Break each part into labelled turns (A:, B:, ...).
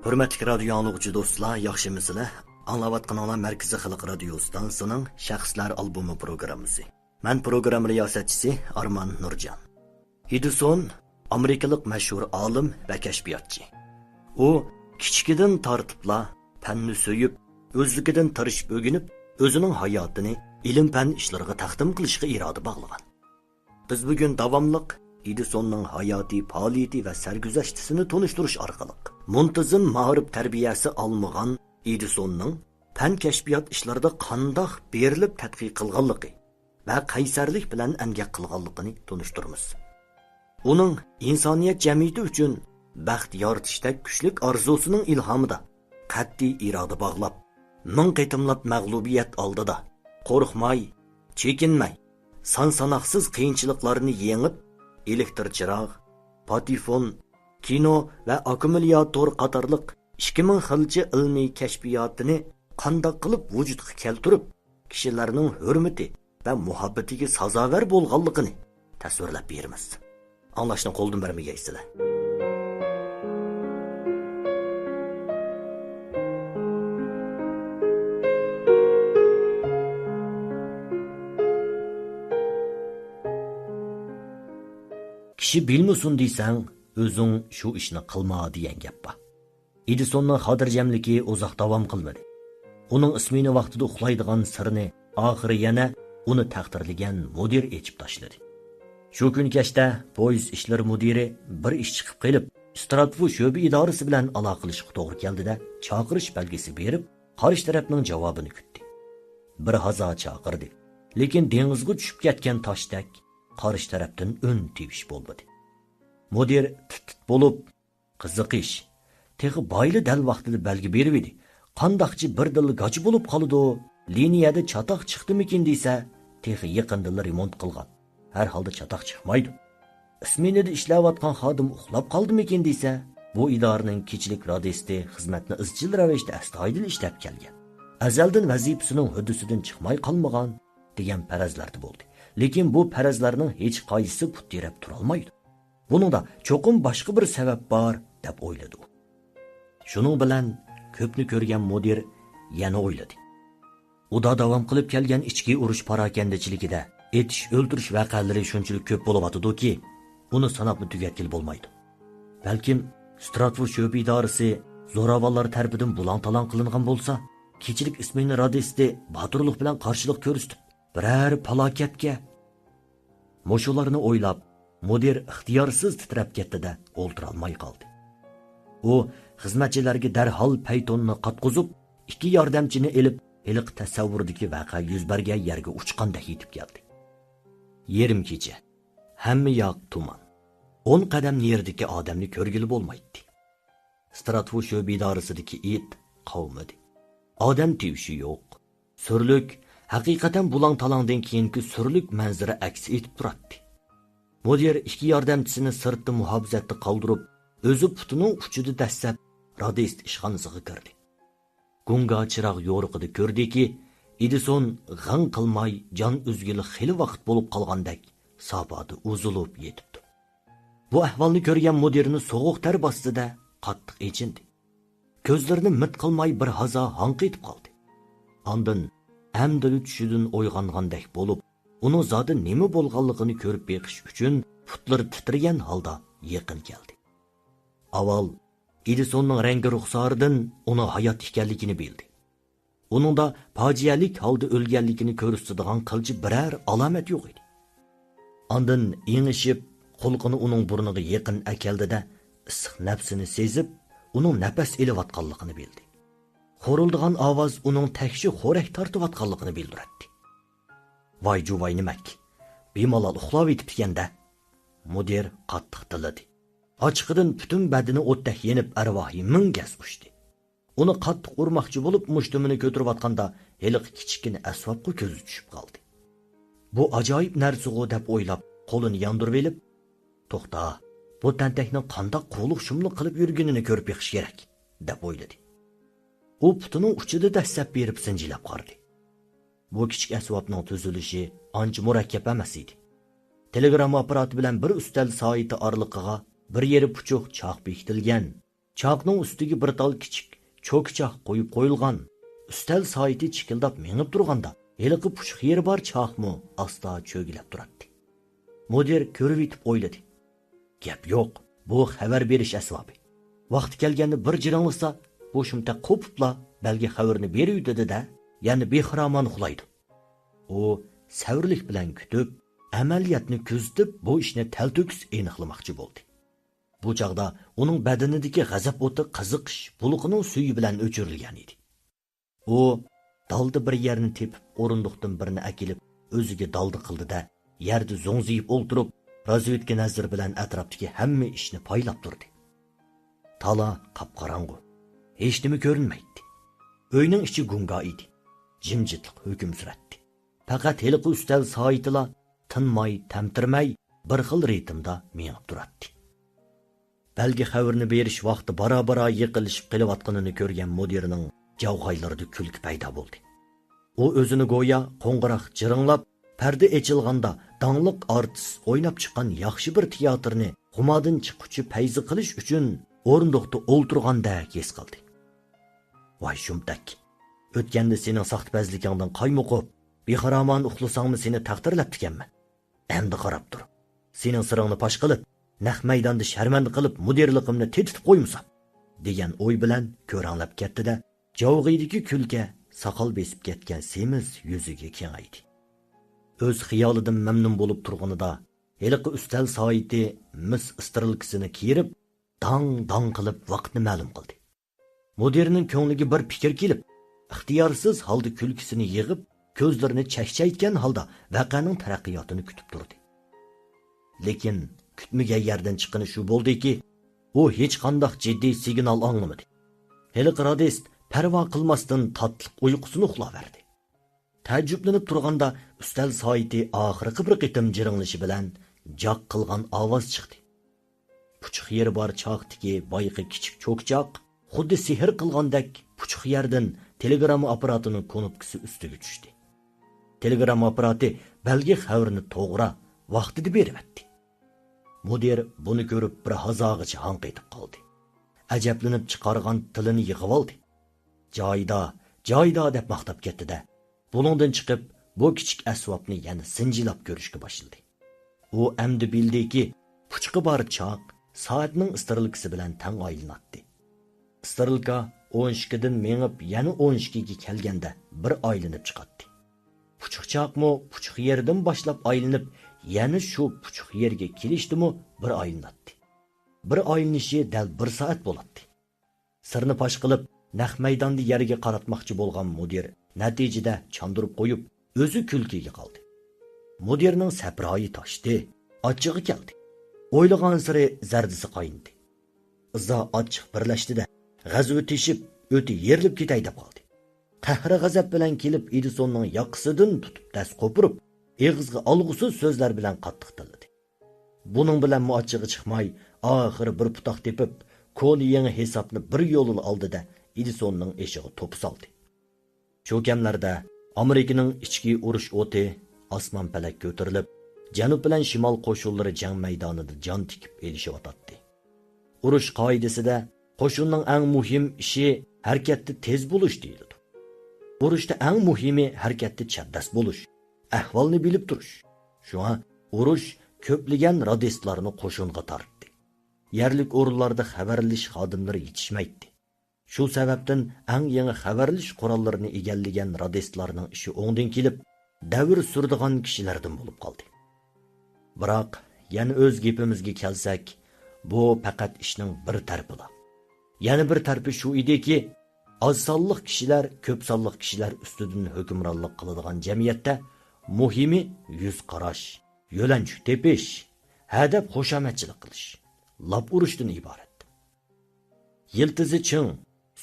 A: Hürmetli radyo anlıqçı dostlar, yaxşımısınız? Anlavatqanlar Merkezi Xalq Radio Stansiyasının Şəxslər albomu proqramısı. Mən proqram riyasətçisi Arman Nurcan. Edison Amerikalıq məşhur alim və kəşfiyyatçı. O, kiçikidən tartıbla fənni söyüb, özlükidən tarışıb ögünüb, özünün hayatını ilim-fən işlərə təqdim qilishga iroda bağlagan. Biz bugün davamlıq Edisonның hayati fəaliyyəti və sərgüzəştisini tonuşturuş arqalıq muntazam ma'rif tərbiyəsi almağan Edisonның fən kəşfiyyat işlərində qandaq berilib tədqiq qılğanlığı və qaysarlik bilan əmgək qılğanlığını tonuşturumuz. Onun insaniyyət cəmiyyəti üçün bəxt yaratışda güclük arzusunun ilhamıda qat'iy iroda bağlab, min qitimlab məğlubiyyət aldıda qorxmay, çekinmay, san-sanaqsız qiyinchiliklarni yengib elektr chirog, patifon, kino va akkumulyator qatorliq 2000 xilcha ilmiy kashfiyotini qandoq qilib vujudga keltirib, kishilarning hurmati va muhabbatiga sazovor bo'lganligini tasvirlab beramiz. Anglashni qo'ldan bermaysizlar. Kishi bilmusun deysan, o'zing shu ishni qilma degan gap bor. Edisonning xotirjamligi uzoq davom qilmadi. Uning ismini vaqtida uxlaydigan sirni oxiri yana uni taqdirlagan mudir echib tashladi. Shu kun kechda poyez ishlar mudiri bir ish chiqib qelib, Stratford sho'ba idorasi bilan aloqa qilishga to'g'ri keldida, chaqirish belgisi berib, qarshi tarafning javobini kutdi. Bir hazo chaqirdi, lekin dengizga tushib ketgan toshdek qarshi tarafdan ön tevish bo'lmadi. Mudir tit bo'lib, qiziqish, texi bayli dal vaqtida belgi berib edi. Qandaqchi bir dil gachi bo'lib qoldi, liniyada chatoq chiqdimikin desa, texi yaqinda remont qilgan. Har holda chatoq chiqmaydi. Isminida ishlayotgan xodim uxlab qoldimikin desa, bu idoraning kechilik radisti xizmatni izchil ravishda astoydil ishlab kelgan. Azaldan vazifasining huddusidan chiqmay qolmagan degan farazlardi bo'ldi. Lekin bu farazlarning hech qaysisi put terib tura olmaydi. Buningda cho'qim boshqa bir sabab bor deb o'yladi u. Shuning bilan ko'pni ko'rgan mudir yana o'yladi. Uda davom qilib kelgan ichki urush parakandachiligida etish o'ldirish vaqalari shunchalik ko'p bo'lyapti-ki, uni sanab tugatgil bo'lmaydi. Balkim Stratford sho'ba idorasi zo'ravonlar tarafidan bulang-talang qilingan bo'lsa, kechilik ismini radisti boturlik bilan qarshilik ko'rsatib, biror falokatga mushularni o'ylab, mudir ixtiyorsiz titrab ketdi-da, o'ltira olmay qoldi. U xizmatchilarga darhol paytonni qatqizib, ikki yordamchini elib, iliq tasavvurdagi vaqa yuz bergan yerga uchqanda yetib keldi. Yerim kecha, hamma yoq tuman. 10 qadam yerdagi odamni ko'rgili bo'lmaydi. Stratford sho'ba idorasidagi it qavmidi. Odam tevishi yo'q. Surlik haqiqatan bulang-talangdan keyingi surlik manzara aks etib turadi. Mudir ikki yordamchisini sirtda muhofazatda qoldirib, o'zi putining uchida dastlab radist ishxonasiga kirdi. Gunga chiroq yo'riqida ko'rdiki, Edison g'ang qilmay jon uzgili xili vaqt bo'lib qolgandek sabodi uzilib yetibdi. Bu ahvolni ko'rgan mudirni so'g'uq ter bostida qattiq echindi. Ko'zlarini mit qilmay bir hazo hanqitib qoldi. Ondan amdili tushidan o'yg'ongandek bo'lib, uning zodi nima bo'lganligini ko'rib beqish uchun putlari titragan holda yaqin keldi. Avval Edisonning rangi ruxsoridan uni hayot ekanligini bildi. Uningda fojialik holda o'lganligini ko'rsatadigan qilchi biror alomat yo'q edi. Ondan engishib, qo'lqini uning burniga yaqin akeldida, issiq nafsini sezib, uning nafas elayotganligini bildi. Xo'rildigan ovoz uning takshi xo'rak tortayotganligini bildiradi. Voy juvay nimak, bemalol uxlab yetibdi-da. Mudir qattiq tiladi. Ochiqidan butun badani o'tda yenib arvohi ming gaz ushdi. Uni qattiq urmoqchi bo'lib mushtumini ko'tirayotganda heliq kichikini asvobga ko'zi tushib qoldi. Bu ajoyib narsa-g'o deb o'ylab, qo'lini yondirib elib, "To'xta, bu tantakning qandoq qo'liq shumliq qilib yurganini ko'rib beqish kerak" deb o'yladi. U putining uchida dastlab berib sinjilab qaradi. Bu kichik asvobning tuzilishi ancha murakkab emas edi. Telegram apparati bilan bir ustal soati orliqiga bir yeri puchuq choq bekitilgan, Chaqning ustiga bir tal kichik cho'kchaq qo'yib qo'yilgan. Ustal soati chikildab mengib turganda, heliqi puchuq yeri bor chaqmi asta cho'gilab turadi. Mudir ko'rib yetib o'yladi. Gap yo'q, bu xabar berish asbobi. Vaqti kelganda bir jiringlisa, bu shumta qo'pibla balgi xabarni berib dedi-da, ya'ni bexaramon uxlaydi. U savrlik bilan kutib, amaliyotni kuzatib, bu ishni talto'kis aniqlamoqchi bo'ldi. Bu chaqda uning badanidagi g'azab o'ti qiziqish buluqining suyi bilan o'chirilgan edi. U dalda bir yerni tepib, o'rindiqdan birini akilib, o'ziga dalda qildi-da, yerda zo'ngziyib o'ltirib, razvedka nazar bilan atrofdagi hamma ishni poylab turdi. Tala qop-qorong'u. Hech nima ko'rinmaydi. Uyning ichi gunga edi. Jimjitlik hukm suratdi. Faqat heliqi ustal soatila tinmay, tamtirmay bir xil ritmda mengib turadi. Balgi xabarni berish vaqti bara-bara yiqilishib qilayotganini ko'rgan mudirning javg'aylarida kulki paydo bo'ldi. U o'zini go'yo qo'ng'iroq jiringlab, parda ochilganda dangliq artist o'ynab chiqqan yaxshi bir teatrni xumodan chiquvchi payzi qilish uchun o'rindiqda o'ltirgandek his qildi. Voy shumtak, o'tganda sening saxtbazligingdan qaymoqib, bexaramon uxlasangmi seni taqdirlab tikanman. Endi qarab tur. Sening siringni pash qilib, naq maydonda sharmanda qilib mudirligimni tetitib qo'ymsam, degan o'y bilan ko'ranglab ketdi-da, javg'idagi kulga soqol besib ketgan semiz yuziga kengaydi. O'z xiyolidan mamnun bo'lib turganida, heliqi ustal soati mis istiralkisini kiyirib, dang qilib vaqtni ma'lum qildi. Mudirning ko'ngliga bir fikr kelib, ixtiyorsiz holda kulkisini yig'ib, ko'zlarini chaqchaytgan holda voqeaning taraqqiyotini kutib turdi. Lekin kutmagan yerdan chiqqani shu bo'ldiki, u hech qanday jiddiy signal anglamadi. Heliqi radist parvo qilmasdan tatliq uyqusini uxlaverdi. Taajjublanib turganda ustal soati oxirgi bir qitim jiringlashi bilan joq qilgan ovoz chiqdi. Puchuq yeri bor choqdagi boyqi kichik cho'kchoq xuddi sehr qilgandek puchuq yerdan telegram apparatining knopkasi ustiga tushdi. Telegram apparati balgi xabarni to'g'ri vaqtida beribdi. Mudir buni ko'rib bir hazog'icha hanqaytib qoldi. Ajablanib chiqargan tilini yig'ib oldi. Joyda deb maqtab ketdi-da, buningdan chiqib bu kichik asbobni yana sinjilab ko'rishga boshladi. U endi bildiki, puchuqi bor choq soatning istiralkasi bilan tang aylanadi. Istiralka 12 dan mengib yana 12 ga kelganda bir aylanib chiqadi. Puchuq choqmi puchuq yerdan boshlab aylanib, yana shu puchuq yerga kelishdimi bir aylanadi. Bir aylanishi dal 1 soat bo'ladi. Sirni pash qilib, naq maydonda yerga qaratmoqchi bo'lgan mudir natijada chandurib qo'yib, o'zi kulkiga qoldi. Mudirning saproyi toshdi, ochig'i keldi. O'ylagan siri zardisi qayindi. Izo ochiq birlashdida, g'azvi teshib, o'ti yerilib ketay deb qoldi. Qahri g'azab bilan kelib Edisonning yoqisidan tutib tas qo'pirib, eg'izga olg'usiz so'zlar bilan qattiq tiladi. Buning bilan muochig'i chiqmay, oxiri bir putoq tepib, koni yangi hisobni bir yo'lini oldida Edisonning eshig'i to'p soldi. Shu kamlarda Amerikaning ichki urush o'ti osmon palak ko'tarilib, janub bilan shimol qo'shinlari jang maydonida jon tikib elishyotdi. Urush qoidasida qo'shinning eng muhim ishi harakatda tez bo'lish deyiladi. Urushda eng muhimi harakatda chaddas bo'lish, ahvolni bilib turish. Shunga urush ko'pligan radistlarni qo'shinga tortdi. Yerlik o'rinlarda xabarlish xodimlari yetishmaydi. Shu sababdan eng yangi xabarlish qurollarini egallagan radistlarning ishi o'ngdan kelib, davr surdigan kishilardan bo'lib qoldi. Biroq, yana o'z gapimizga kelsak, bu faqat ishning bir tarafida. Yana bir tarafi shu ediki, oz sonliq kishilar ko'p sonliq kishilar ustidan hukmronlik qiladigan jamiyatda muhimi yuz qarash, yo'lanch tepish, hadab xushomatchilik qilish, lab urushdan iborat. Yiltizi ching,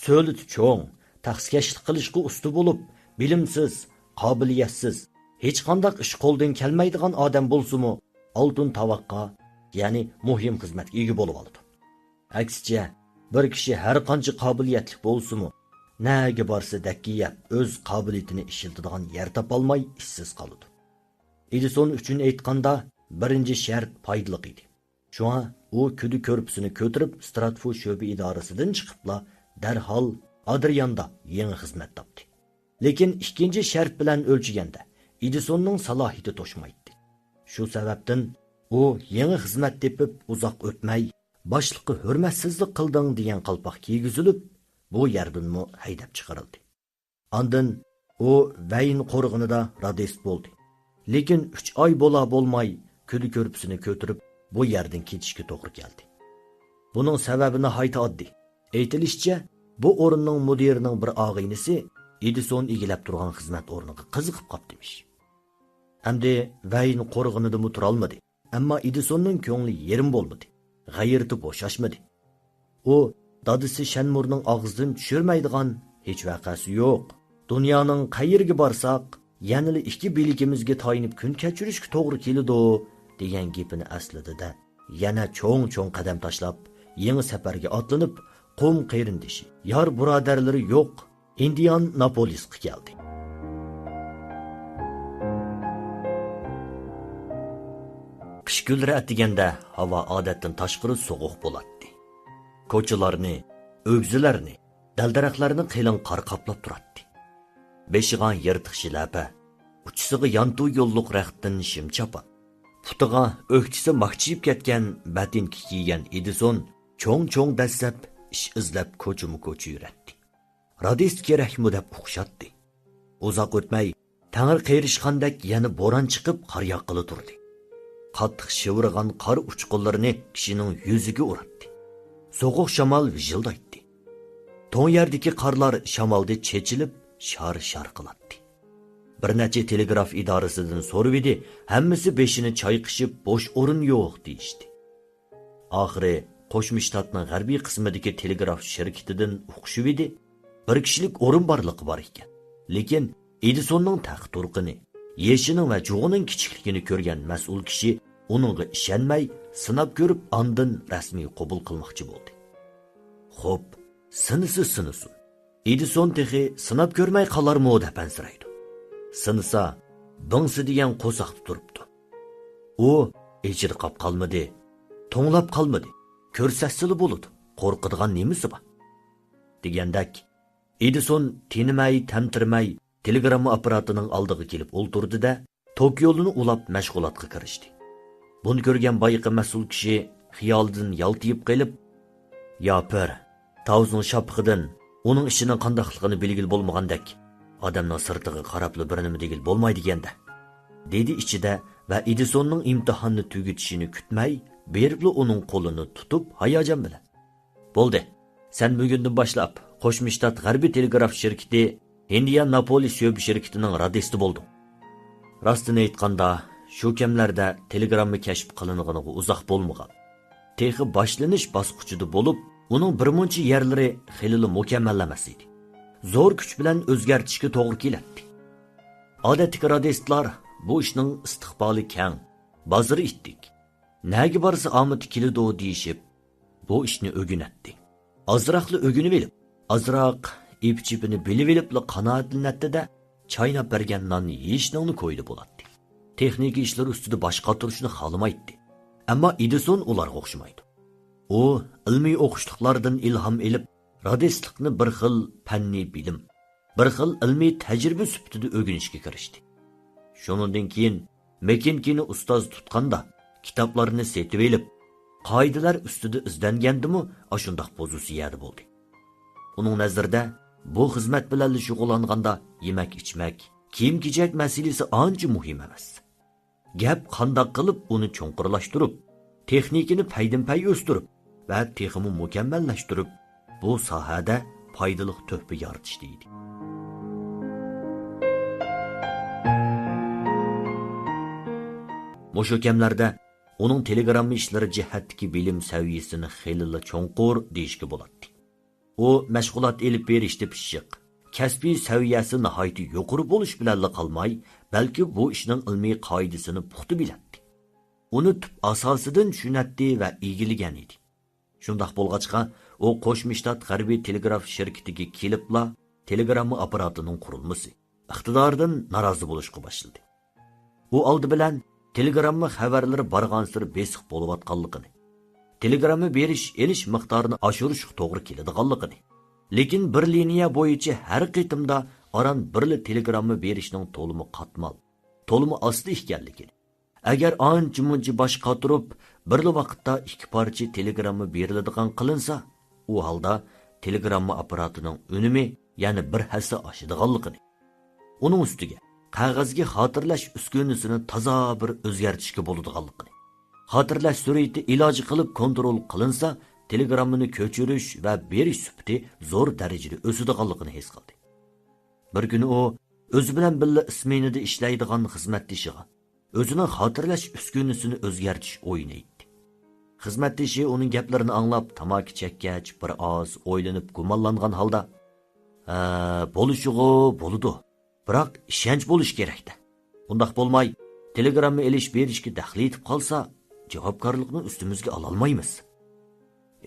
A: so'liti cho'ng, taxskashlik qilishga usti bo'lib, bilimsiz, qobiliyatsiz, hech qanday ish qo'ldan kelmaydigan odam bo'lsa-mu, oltin tavaqqa, ya'ni muhim xizmatga ega bo'lib oladi. Aksicha, bir kishi har qancha qobiliyatli bo'lsa-mu, naga borsa dakkiyab o'z qobiliyatini ishiltadigan yer topolmay ishsiz qoladi. Edison uchun aytganda, birinchi shart foydali edi. Şuna u küdü körpüsünü kötürüp Stratford şöbe idorasidan chiqibla darhol Adrianda yangi xizmat topdi. Lekin ikkinchi shart bilan o'lchiganda Edisonning salohiyati to'shmaydi. Shu sababdan u yangi xizmat tepib uzoq o'tmay boshliqqa hurmatsizlik qilding degan qalpoq kiygizilib, bu yerdanmi haydab chiqarildi. Ondan u Vayn qo'rg'inida radist bo'ldi. Lekin 3 oy bo'la bo'lmay küdü körpüsünü kötürüp bu yerden ketishga to'g'ri keldi. Buning sababi nihoyat oddiy. Aytilishicha, bu o'rinning mudirining bir og'aynisi Edison egilab turgan xizmat o'rniga qiziqib qoptimish. Hamda Vayn qo'rg'inida tura olmadi, ammo Edisonning ko'ngli yerim bo'lmadi. G'ayrati bo'shashmadi. U dadisi Shenmurning og'zidan tushirmaydigan hech vaqasi yo'q. Dunyoning qayerga borsak, yanili ikki beligimizga tayinib kun kechirishga to'g'ri keladi degan gapini aslida yana cho'ng qadam tashlab, yangi safarga otlanib, qum qayrindishi, yor birodarlari yo'q Indianapolisga keldi. Qish kunlari atiganda havo odatdan tashqari sovuq bo'ladi. Ko'chalarni, o'g'zilarni, dal-daraxtlarni qalin qor qoplab turadi. Beshigan yirtiq shilapa, uchisiga yantu yo'lliq raqtdan shim chapan, putiga o'ktisi maqchiyib ketgan batinki kiygan Edison cho'ng dassab ish izlab ko'cha yuradi. Radist kerakmi deb o'xshatdi. Uzoq o'tmay tangir qayrishgandek yana bo'ron chiqib qor yoqqili turdi. Qattiq shivirgan qor uchqunlarini kishining yuziga uradi. So'g'uq shamol vijildaydi. To'n yerdagi qorlar shamolda chechilib shar qiladi. Bir necha telegraf idorasidan so'ruvdi, hammasi beshini chayqishib bo'sh o'rin yo'q deyishdi. Oxiri Qo'shma Shtatning g'arbiy qismidagi telegraf shirkatidan o'qishuvdi, bir kishilik o'rin borligi bor ekan. Lekin Edisonning taqturqini, yeshining va jo'g'ining kichikligini ko'rgan mas'ul kishi uningga ishonmay, sinab ko'rib, ondan rasmiy qabul qilmoqchi bo'ldi. Xo'p, sinsin. Edison texi sinab ko'rmay qolarmi deb ansiraydi. Sinsa, bingsi degan qo'saqda turibdi. U ejirqab qolmadi, to'nglab qolmadi. Ko'rsatsili bo'ladi. Qo'rqadigan nemisi bor? Degandak, Edison tinimay, tamtirmay telegramma apparatining oldiga kelib o'ltirdi-da, tok yo'lini ulab mashg'ulotga kirishdi. Buni ko'rgan boyiqi mas'ul kishi xiyolidan yaltiyib qolib, "Yapir, tavzning shapqidan uning ishining qandaqligini bilgil bo'lmagandek, odamning sirtiga qarabli bir nima degil bo'lmaydi deganda", dedi ichida va Edisonning imtihonni tugatishini kutmay, beribli uning qo'lini tutib hayajon bilan, "Bo'ldi. Sen bugundan boshlab Qo'shma Shtat G'arbiy telegraf shirkati Indianapolis yo'b shirkatining radisti bo'lding. Rostini aytganda, shu kamlarda telegramma kashf qilinganiga uzoq bo'lmagan. Texi boshlanish bosqichida bo'lib, uning birmuncha yerlari xilli mukammal emas edi. Zo'r kuch bilan o'zgartishga to'g'ri keladi. Odatdagi radistlar bu ishning istiqboli keng, bozori itdik. Nagi borsa omadi keladi deyishib, bu ishni o'ginatdi. Azroqli o'ginib elib, azroq ip-chipini bilib elibla qanoatlanatdi-da, chaynab bergan nonni yeyishni ko'ydi bo'ladi. Texnik ishlar ustida bosh qotirishni xolamaydi. Ammo Edison ularga o'xshamaydi. U ilmiy o'qishliqlardan ilhom elib, radistlikni bir xil fanniy bilim, bir xil ilmiy tajriba sifatida o'rganishga kirishdi. Shundan keyin Mekinkini ustoz tutganda kitoblarni setib elib, qoidalar ustida izlangandimi, ashundoq pozitsiyada bo'ldi. Uning nazarida bu xizmat bilan shug'ullanganda yemak-ichmak, kiyim-kechak masalasi ancha muhim emas. Gap qandoq qilib uni cho'nqirlashtirib, texnikani paydin-pay o'stirib va texnikani mukammallashtirib, bu sohada foydali to'hfa yaratish deydi. Mushu kamlarda uning telegramma ishlari jihatdagi bilim saviyasini xeyli cho'nqur deyishga bo'ladi. U mashg'ulot elib berishda pishiq, kasbiy saviyasi nihoyat yuqori bo'lish bilan qolmay, balki bu ishning ilmiy qoidasini puxta biladi. Uni tub asosidan tushunadi va egilgan edi. Shundoq bo'lg'achqa, u Qo'shma Shtat G'arbiy telegraf shirkatiga kelibla telegramma apparatining qurilmasi, iqtidoridan norozi bo'lishga boshladi. U oldi bilan telegramma xabarlari borgan sir besiq bo'layotganligini, telegramma berish-elish miqdorini oshirish to'g'ri keladiganligini. Lekin bir liniya bo'yicha har qitimda aran birli telegramma berishning to'limi qatmal, to'limi asli ekanligini. Agar ancha-muncha bosh qotirib, birli vaqtda ikki parcha telegramma beriladigan qilinsa, u holda telegramma apparatining unumi ya'ni bir hassa oshadiganligini. Uning ustiga qog'ozga xotirlash uskunasini toza bir o'zgartirishga bo'ladiganligini. Xotirlash sur'ati iloji qilib kontrol qilinsa, telegrammani ko'chirish va berish sifati zo'r darajada o'sadiganligini his qildi. Bir kuni u o'zi bilan birga isminida ishlaydigan xizmatdoshiga o'zining xotirlash uskunasini o'zgartirish o'yini aytdi. Xizmatdoshi uning gaplarini anglab tamaki chekkach bir oz o'ylanib gumonlangan holda, "Bo'lishig'i bo'ladi. Biroq ishonch bo'lish kerak-da. Undaq bo'lmay, telegramma elish berishga daxl etib qolsa, javobgarlikni ustimizga ola olmaymiz."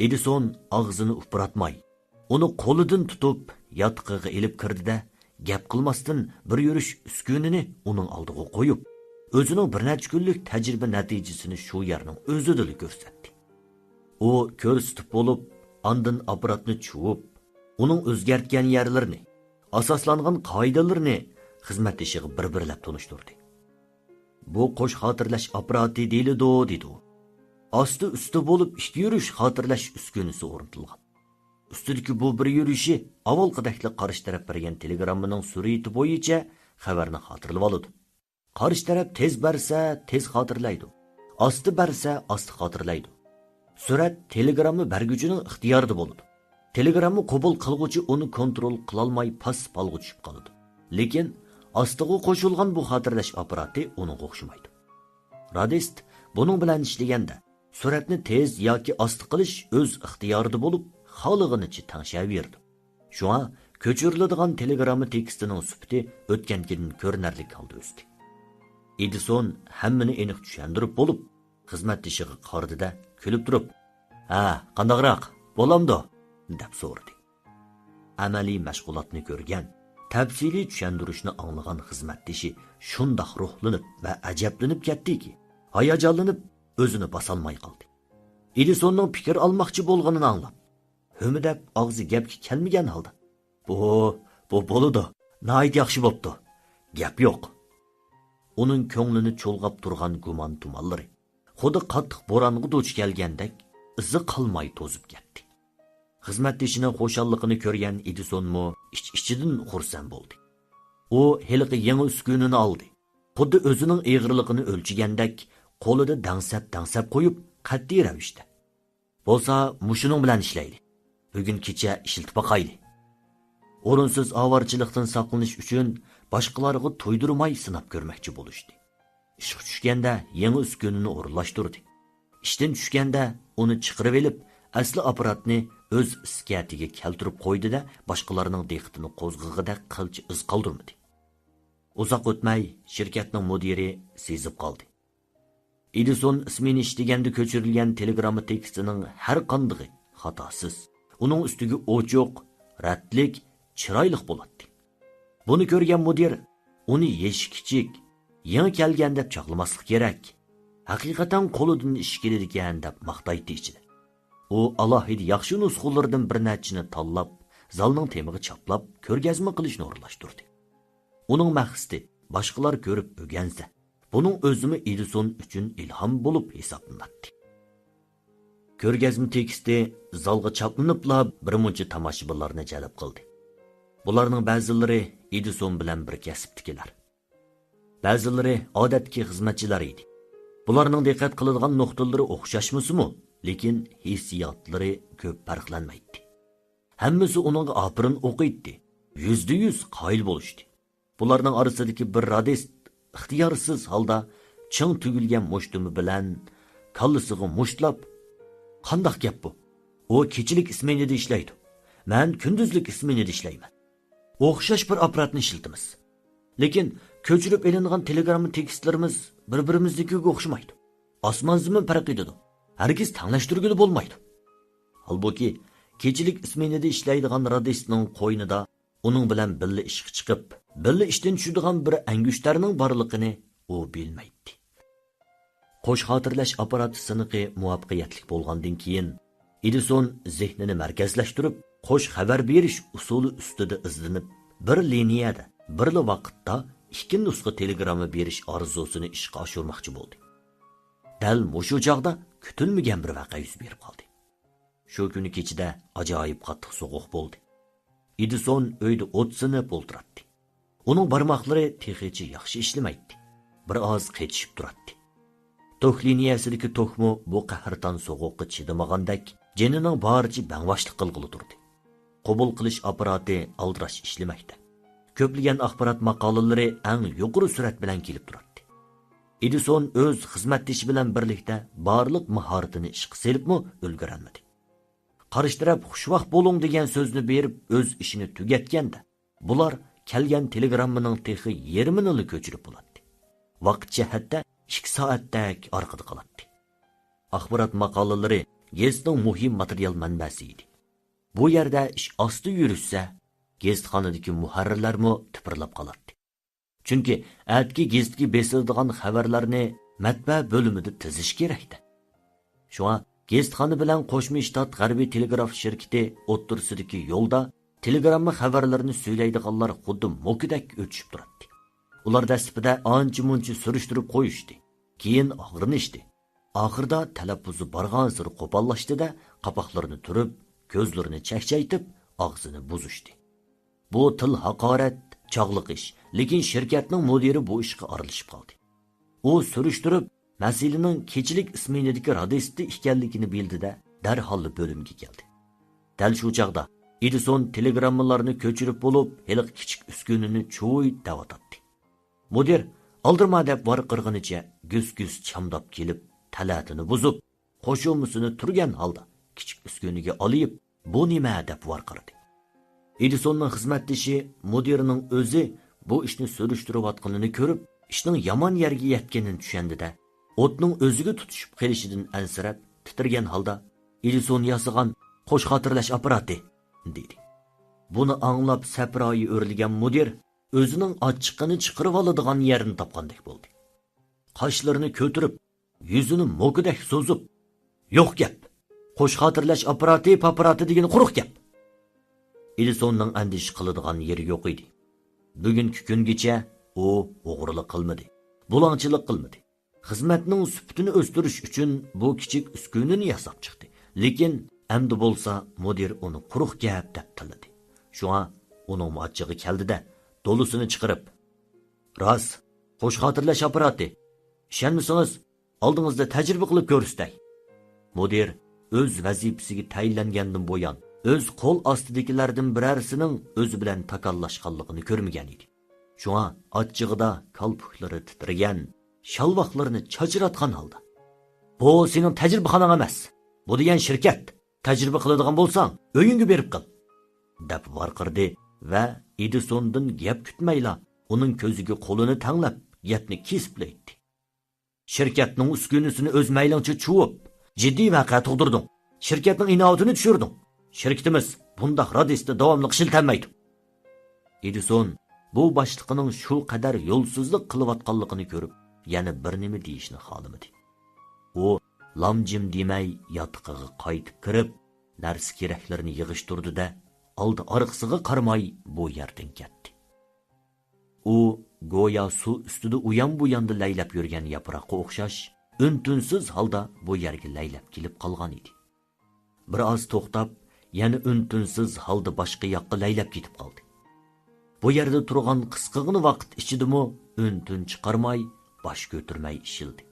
A: Edison og'zini upratmay, uni qo'lidan tutib yotqiga elib kirdi-da, gap qilmasdan bir yurish uskunini uning oldiga qo'yib, o'zining bir necha kunlik tajriba natijasini shu yerning o'zida ko'rsatdi. U ko'rsatib bo'lib, ondan apparatni chuvib, uning o'zgartgan yerlarini, asoslangan qoidalarni xizmatdoshiga bir-birlab tunishtirdi. Bu qo'sh xotirlash apparati deyiladi, dedi u. Osti-usti bo'lib ikki yurish xotirlash uskunasi o'rnatilgan. Ustidagi bu bir yurishi avvalgidek qarish taraf bergan telegrammaning sur'ati bo'yicha xabarni xotirlab oladi. Qarish taraf tez bersa, tez xotirlaydi. Osti bersa, osti xotirlaydi. Surat telegramma berguchining ixtiyorida bo'ladi. Telegramma qabul qilguvchi uni kontrol qila olmay pas polga tushib qoladi. Lekin ostiga qo'shilgan bu xotirlash apparati uning o'xshamaydi. Radist buning bilan ishlaganda suratni tez yoki osti qilish o'z ixtiyorida bo'lib, xolig'inicha tangshaverdi. Shunga ko'chiriladigan telegramma tekstining sifati o'tgandan ko'rinarli holda o'sdi. Edison hammani aniq tushuntirib bo'lib, xizmatdoshiga qaradi-da, kulib turib, "Ha, qandaqroq? Bo'lamdi?" deb so'radi. Amaliy mashg'ulotni ko'rgan, tafsiliy tushuntirishni anglagan xizmatdoshi shundoq ruhlanib va ajablanib ketdiki, hayajonlanib o'zini bosolmay qoldi. Edisonning fikr olmoqchi bo'lganini anglab, "Humi" deb og'zi gapga kelmagan holda, Bu bo'ladi. Nayt yaxshi bo'pti. Gap yo'q." Uning ko'nglini cho'lg'ab turgan gumon tumanlari, xuddi qattiq bo'ronga duch kelgandek, izi qolmay to'zib ketdi. Xizmatdoshining xo'shalligini ko'rgan Edisonmo ich-ichidan xursand bo'ldi. U heliqi yangi uskunini oldi. Xuddi o'zining eg'irligini o'lchigandek, qo'lida dangsab qo'yib, qat'iy ravishda. "Bo'lsa, mushuning bilan ishlayli. Bugun kecha ishiltib boqayli." O'rinsiz avorchilikdan saqlanish uchun boshqalarga to'ydirmay sinab ko'rmoqchi bo'lishdi. Ishga tushganda yangi uskunini o'rinlashtirdi. Ishdan tushganda uni chiqarib olib, asli apparatni o'z iskatiga keltirib qo'ydi-da, boshqalarning diqqatini qo'zg'ag'ida qilchi iz qoldirmadi. Uzoq o'tmay shirkatning mudiri sezib qoldi. Edison ismini eshitganda ko'chirilgan telegramma tekstining har qanday xatosiz, uning ustiga ochiq, ratlik, chiroyli bo'ladi. Buni ko'rgan mudir uni yesh kichik, yangi kelgan deb chaqlamaslik kerak. Haqiqatan qo'lidan ish keladigan deb maqtaydi ichida. U alohida yaxshi nusxalardan bir nechini tanlab, zalning temiga chaplab, ko'rgazma qilishni o'rinlashtirdi. Uning maqsadi boshqalar ko'rib o'rgansa, buning o'zimi Edison uchun ilhom bo'lib hisoblanadi. Ko'rgazma teksti zalga chaplanibla bir muncha tomoshabinlarni jalb qildi. Bularning ba'zilari Edison bilan bir kasbdikilar. Ba'zilari odatdagi xizmatchilar edi. Bularning diqqat qiladigan nuqtalari o'xshashmisimu, lekin hissiyotlari ko'p farqlanmaydi. Hammasi uningga opirin o'qiydi. %100 qoyil bo'lishdi. Bularning orasidagi bir radist ixtiyorsiz holda ching tugilgan mushtumi bilan kallasiga mushtlab, "Qandaq gap bu? O kechilik isminida ishlaydi. Men kunduzlik isminida ishlayman. O'xshash bir apparatni ishlatamiz. Lekin ko'chirib elingan telegramma tekstlarimiz bir-birimiznikiga o'xshamaydi. Osmon zamin farq etadi. Hargiz tanglashtirgili bo'lmaydi." Halbuki kechilik isminida ishlaydigan radistning qo'ynida uning bilan birga ishga chiqib, birga ishdan tushadigan bir angushtarning borligini u bilmaydi. Qo'sh xotirlash apparati siniqi muvaffaqiyatli bo'lgandan keyin Edison zehnini markazlashtirib, qo'sh xabar berish usuli ustida izlanib, bir liniyada, bir vaqtda ikki nusxa telegramma berish orzusini ishga oshirmoqchi bo'ldi. Dal mushu chog'da kutilmagan bir voqea yuz berib qoldi. Shu kuni kechida ajoyib qattiq sovuq bo'ldi. Edison uyda o't sinib o'ltirardi. Uning barmoqlari texicha yaxshi ishlamaydi. Bir oz qechishib turardi. Tok liniyasidagi tokmu bu qahrton sovuqqa chidamagandek, jenining boricha bangvoshlik qilg'ili turdi. Qabul qilish apparati aldirash ishlamoqda. Ko'plagan axborot maqolalari eng yuqori surat bilan kelib turardi. Edison o'z xizmatdoshi bilan birlikda barliq mahoratini ishga selibmi ulgurolmadi. Qarshi taraf xushvaqt bo'ling degan so'zni berib o'z ishini tugatganda, bular kelgan telegrammaning texi yarmini ko'chirib bo'ladi. Vaqt jihatda 2 soatdak orqada qoladi. Axborot maqolalari gazetning muhim material manbasi edi. Bu yerda ish osti yurishsa, gazetxonadagi muharrirlarmi tipirlab qoladi. Chunki atki gazetga besiladigan xabarlarni matbaa bo'limida tizish kerakdi. Shunga gazetxona bilan Qo'shma Shtat G'arbiy telegraf shirkati o'ttirsidagi yo'lda telegramma xabarlarini so'ylaydiganlar xuddi mo'kidak o'tishib turadi. Ular dasbida ancha-muncha surishtirib qo'yishdi. Keyin og'rinishdi. Oxirida talaffuzi borgan sir qo'pollashdi-da, qapoqlarini turib, ko'zlarini chaqchaytib, og'zini buzishdi. Bu til haqorat, chog'liq ish, lekin shirkatning mudiri bu ishga aralashib qoldi. U surishtirib, masalaning kechilik isminidagi radisti ekanligini bildi-da, darhol bo'limga keldi. Dal shu chaqda Edison telegrammalarni ko'chirib bo'lib, heliq kichik uskunini cho'y davatadi. Mudir aldirma deb varqirg'inicha guz-guz chamdab kelib, talatini buzib, qo'shilmasini turgan holda kichik uskuniga olib, bu nima deb varqirdi. Edisonning xizmatdoshi mudirning o'zi bu ishni surishtirayotganini ko'rib, ishning yomon yerga yetganini tushundida, o'tning o'ziga tutishib qolishidan ansirab, titirgan holda Edison yasagan qo'sh xotirlash apparati dedi. Buni anglab saproyi o'rligan mudir o'zining ochiqini chiqarib oladigan yerini topgandek bo'ldi. Qoshlarini ko'tirib, yuzini mo'kidak so'zib, "Yo'q gap. Qo'sh xotirlash apparati degan quruq gap." Edisonning andish qiladigan yeri yo'q edi. Bugungi kungacha u o'g'rilik qilmadi, bulonchilik qilmadi. Xizmatning sifatini o'stirish uchun bu kichik uskunini yasab chiqdi. Lekin endi bo'lsa mudir uni quruq gap deb tiladi. Shunga uning mochig'i keldida dolusini chiqarib, "Rost, qo'sh xotirlash apparati. Ishonmasangiz, oldingizda tajriba qilib ko'rsatay." Mudir o'z vazifasiga tayinlangandan bo'yon o'z qo'l ostidagilardan birarsining o'zi bilan takallashganligini ko'rmagan edi. Shunga ochchig'ida kalpuklari titragan, shalvoqlarini chachratgan holda, "Bu sening tajribaxonang emas. Bu degan shirkat. Tajriba qiladigan bo'lsang, o'yingga berib qil." deb varqirdi va Edisondan gap kutmayla uning ko'ziga qo'lini tanglab, gapni kesib aytdi. "Shirkatning uskunisini o'z maylingcha chuvib, jiddiy voqea tug'dirding. Shirkatning inovatini tushirding. Shirkatimiz bundaq radisda davomli shiltanmaydi." Edison bu boshliqining shu qadar yo'lsizlik qilayotganligini ko'rib, yana bir nima deyishni xohlamadi. U lamjim demay yotiqiga qaytib kirib, narsa keraklarini yig'ishtirdi-da, oldi orqasiga qaramay bu yerdan ketdi. U go'yo suv ustida uyan bu yonda laylab yurgan yaproqqa o'xshash, untunsiz holda bu yerga laylab kelib qolgan edi. Bir oz to'xtab, yana untunsiz holda boshqa yoqqa laylab ketib qoldi. Bu yerda turgan qisqagina vaqt ichidimi untun chiqarmay, bosh ko'tarmay ishildi.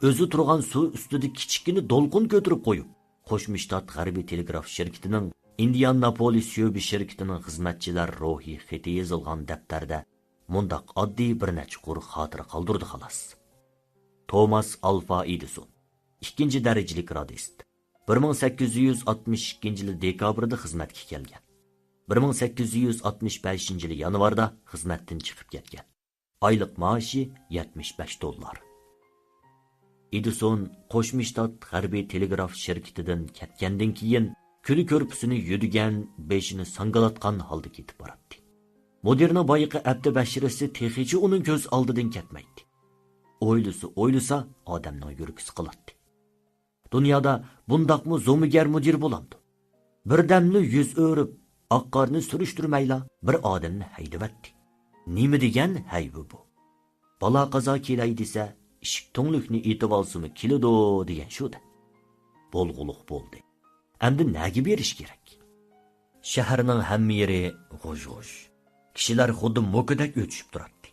A: O'zi turgan suv ustida kichikini dolqin ko'tarib qo'yib, Qo'shma Shtat G'arbiy telegraf shirkatining Indianapolis yo'bi shirkatining xizmatchilar ruhiy xati yozilgan daftarda mundaq oddiy bir necha quruq xotira qoldirdi xolos. Thomas Alva Edison, 2 darajalik radist. 1862-yil dekabrda xizmatga kelgan. 1865-yil yanvarda xizmatdan chiqib ketgan. Oylik maoshi $75. Edison Qo'shma Shtat G'arbiy telegraf shirkatidan ketgandan keyin kuli ko'rpusini yudigan, beshini sangalatgan holda ketib boradi. Mudirning boyiqi abdi bashirasi texichi uning ko'z oldidan ketmaydi. o'ylasa odamning yuragi siqiladi. Dunyoda bundaqmi zo'migar mudir bo'lamdi. Birdamli yuz o'rib, oqqorni surishtirmayla bir odamni haydavatdi. Nima degan haybi bu? Bala qazo kelay desa, ishik to'nglikni etib olsimi keladi degan shu-da. Bo'lg'uluq bo'ldi. Endi nega berish kerak? Shaharning hamma yeri g'uj-g'uj. Kishilar xuddi mo'kidak o'tishib turadi.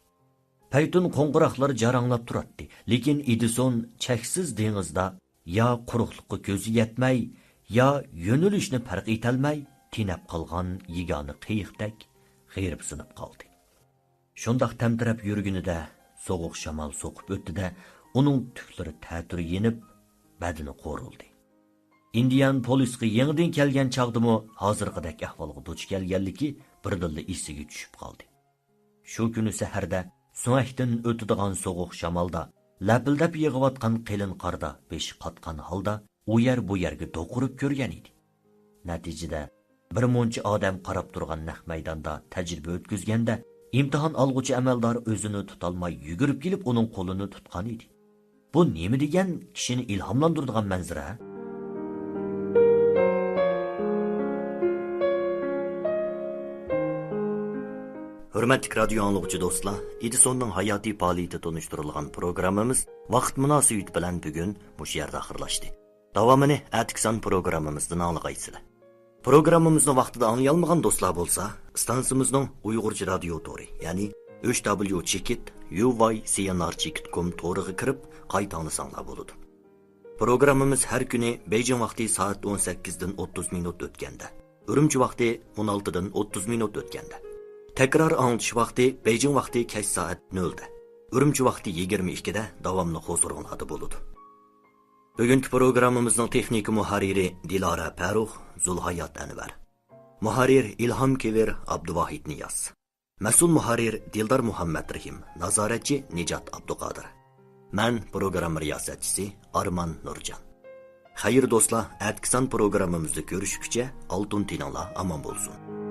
A: Paytun qo'ng'iroqlar jaranglab turadi, lekin Edison cheksiz dengizda ya quruqlikqa ko'zi yetmay, ya yo'nalishni farq etolmay tinab qolgan yigoni qiyiqdak g'irib sinib qoldi. Shundoq tamtirab yurgunida so'g'uq shamol so'qib o'tdi-da, uning tuklari ta'tir yenib, badani qo'rildi. Indian polisga yangidan kelgan chaqdimi hozirgidek ahvolga duch kelganligi birdilla esiga tushib qoldi. Shu kuni saharda so'ngakdan o'tadigan so'g'uq shamolda lapildab yig'iyotgan qilin qorda besh qotgan holda u yer bu yerga do'qirib ko'rgan edi. Natijada bir muncha odam qarab turgan naq maydonda tajriba o'tkazganda imtihon olg'uchi amaldor o'zini tutolmay yugurib kelib uning qo'lini tutgan edi. Bu nima degan kishini ilhomlantiradigan manzara? Hürmetlik radyo anlıqçı dostlar, Edison'un hayati faaliyeti tonuşturulgan programımız vaqt münasibeti bilan bugün bu yerda axırlaşdı. Davamını Atiksan programımızdan anlagaysizlar. Programımızda vaqtida anlayalmagan dostlar bolsa, stansiyamızning Uyg'urcha radio tori, ya'ni hwchekit.uycnr.com toriga kirib qayta anglasanglar bo'ladi. Programımız her kuni Beijing vaqti soat 18dan 30 minut o'tganda, Urumchi vaqti 16dan 30 minut o'tganda. Tekrar anlatish vaqti Beijing vaqti kech soat 0 da. Urumchi vaqti 22 da davomli huzurlarda bo'ladi. Bugungi programmamizning texnik muharriri Dilara Farruh, Zulhayat Anvar. Muharrir İlham Kevir Abduvahid Niyaz. Mas'ul muharrir Dildar Muhammad Rahim, nazoratchi Nijat Abduqodir. Men program riyosatchisi Arman Nurjan. Xayr do'stlar, Atksan programmamizda ko'rishguncha oltin tininglar amon bo'lsin.